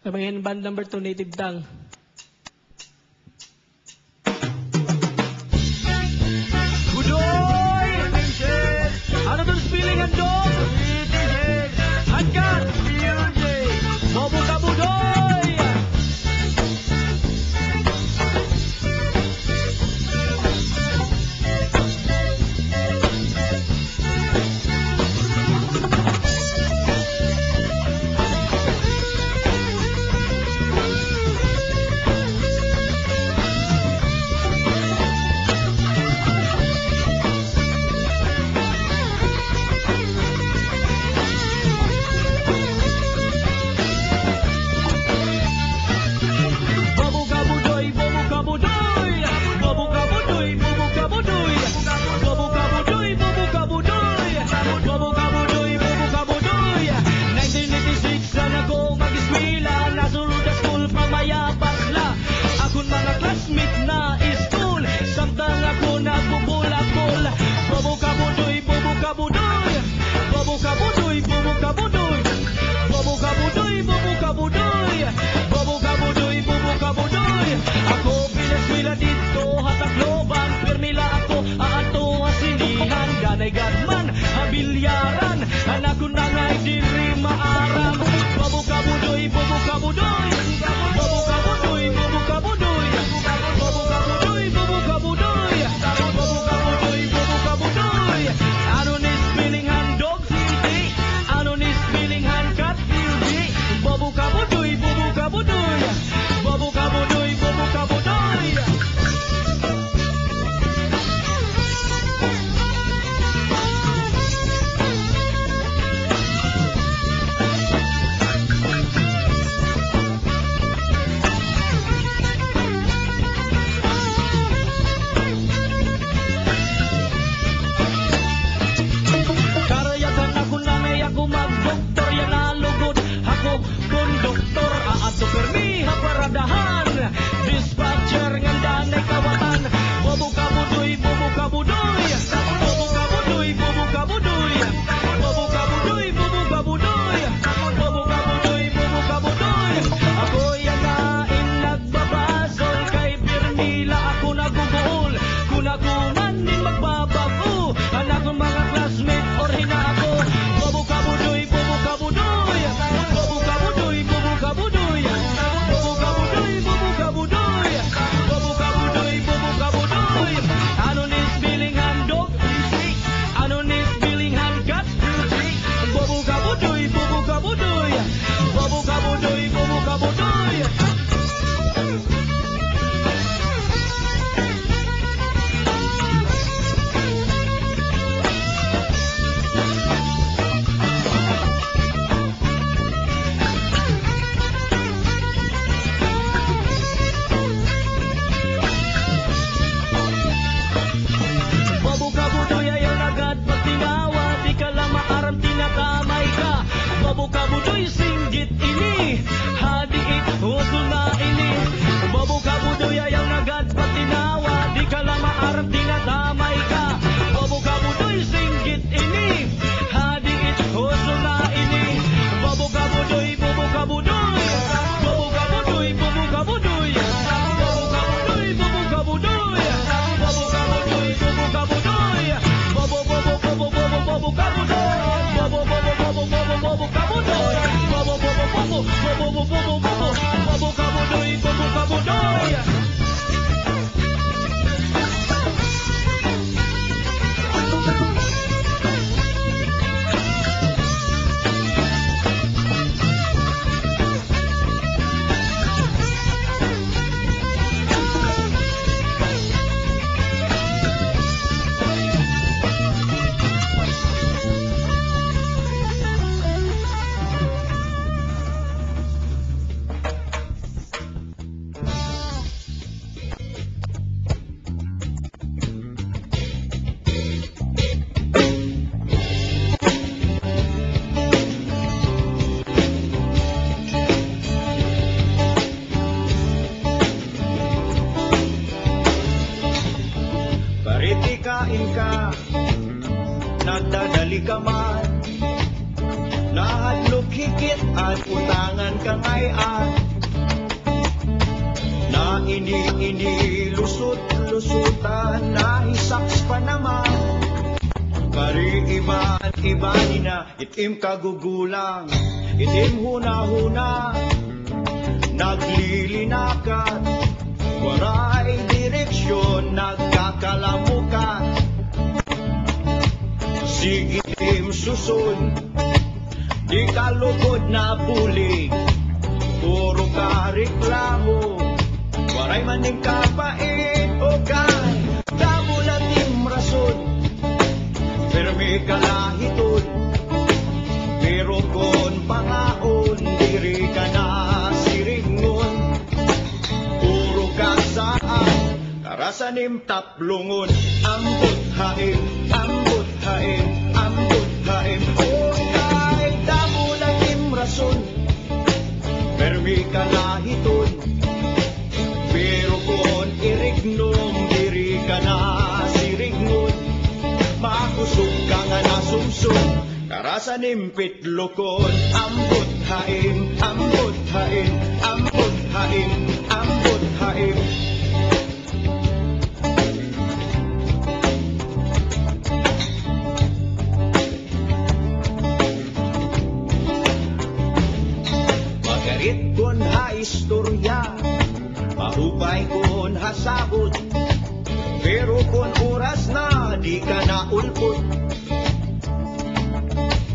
Kamangin band number 2, Native Tongue. Budoy! Ano doon spilling ang dog? Hanggat! Bobo ka Budoy! Gadman, habilyaran, anak ko na nga'y diri maaram. Bobo ka Budoy, bobo ka Budoy, bobo ka Budoy, bobo ka Budoy, bobo ka Budoy, bobo ka Budoy, bobo ka Budoy, bobo ka Budoy. Ano ni spilling hand dog silbi, ano ni spilling hand cat silbi. Bobo ka Budoy, bobo ka Budoy, bobo ka Budoy, bobo ka Budoy. Dispatcher ngandanay kawatan. Bobo ka Budoy, bobo ka Budoy, bobo ka Budoy, bobo ka Budoy, bobo ka Budoy, bobo ka Budoy, bobo ka Budoy, bobo ka Budoy. Ako yanain nagbabasol kay Pirmila, ako naguguol kunagunan din magbabago. Anak ng mga classmate or hina ako. Bobo ka Budoy, bobo ka Budoy, bobo ka Budoy, bobo ka Budoy, bobo ka Budoy, bobo ka Budoy, bobo ka Budoy, bobo ka Budoy. Ano ni spilling hand dog? Ano ni spilling hand cat? Bobo ka Budoy, bobo ka Budoy, bobo ka Budoy, bobo ka Budoy. Bobo ka Budoy, singgit ini, hadiit, huso na ini. Bobo ka Budoy, ayaw nagad patinawa, di ka lang maarap, tinatamay ka. Bobo ka Budoy, singgit ini, hadiit, huso na ini. Bobo ka Budoy, bobo ka Budoy, bobo ka Budoy, bobo ka Budoy, bobo ka Budoy, bobo ka Budoy, bobo ka Budoy, bobo ka Budoy, bobo bobo bobo bobo bobo ka Budoy, bobo bobo bobo bobo bobo ka Budoy, bobo bobo bobo bobo bobo bobo bobo ka Budoy, bobo ka Budoy. Kain ka, nagdadali ka man, nahadlok higit at utangan ka ngayon. ibani na itim kagugulang, itim huna-huna, naglilinakat, waray direksyon, nagkakalamukan. Sige itim susun, di kalugod na bulig, puro ka reklamo, waray maning kapait o kay damo na tim rason. Permi kalahiton, pero kon pangaon, diri ka na siringon. Puro ka saan, karasanim taplungon. Ambot haim, ambot haim, ambot haim. O kay damo na tim rason, permi kalahiton, pero kon irignom, diri ka na siringon. Makusog ka nga nasumsum, karasanim pitlokon. Ambot haim, ambot haim, ambot haim, ambot haim. Magarit kon ha istorya, mahupay kon ha sabot, pero kon oras na di ka na ulpot.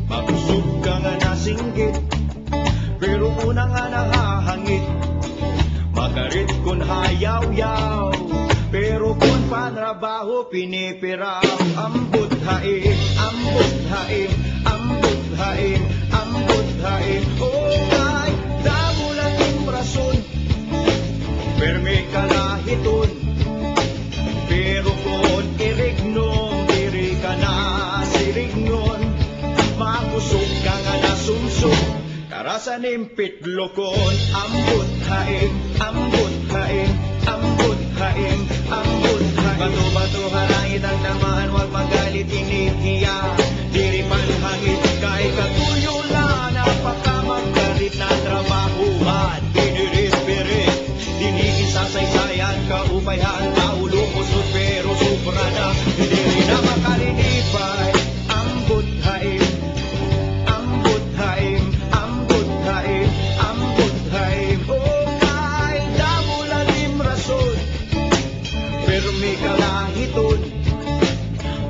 Mabusog ka nga nasinggit, pero una nga nahahangit. Magarit kon hayaw-yaw, pero kon panrabaho pinipiraw. Ambot haim, ambot haim, ambot haim, ambot haim. O kay damo lang yung rason, permi kalahiton, pero kon irignom, diri ka na sirignon. Makusog ka nga nasumsum, karasanim pitlokon. Ambot haim, ambot haim, ambot haim, ambot haim. Bato-bato halangit ang tamaan, wag magalit inihiya, diri panhangit kay kaguyo na napakamagalit na trabahuhan. Dinirit-pirit, dinigin sa saysayan, kaupayhan, kaulong usod pero supra na, hindi rin na makalinipay. Ambot haim, ambot haim, ambot haim, ambot haim. O kay damo lalim rason, pero may kalahiton,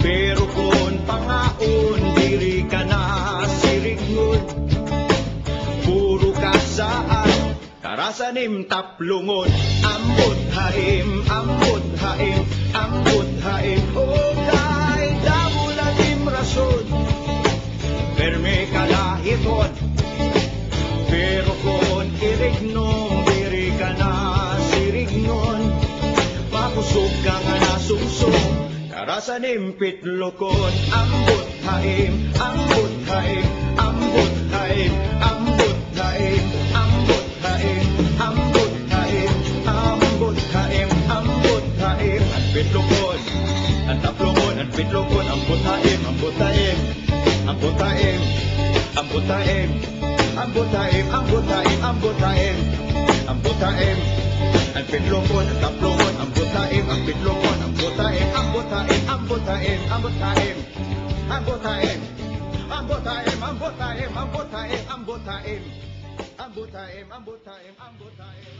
pero kon pangaon, diri ka na sirignon. Puro ka saan, karasanim taplungon. Ambot haim, ambot haim, ambot haim. O kay damo lalim rason, permi kalahiton, pero kon irignom, diri ka na sirignon. Makusog ka nga nasumsum, karasanim pitlokon. Ambot haim, ambot haim, ambot haim, ambot haim, ambot haim, ambot haim, ambot haim, ambot haim. Ang pitlokon, ang taplongon, ang pitlokon. Ambot haim, ambot haim, ambot haim, ambot haim, ambot haim, ambot haim, ambot haim, ambot haim. Ang pitlokon, ang taplongon, ambot haim, ang pitlokon. Ambot haim, ambot haim, ambot haim, ambot haim, ambot haim, ambot haim, ambot haim, ambot haim, ambot haim, ambot haim, ambot haim, ambot haim.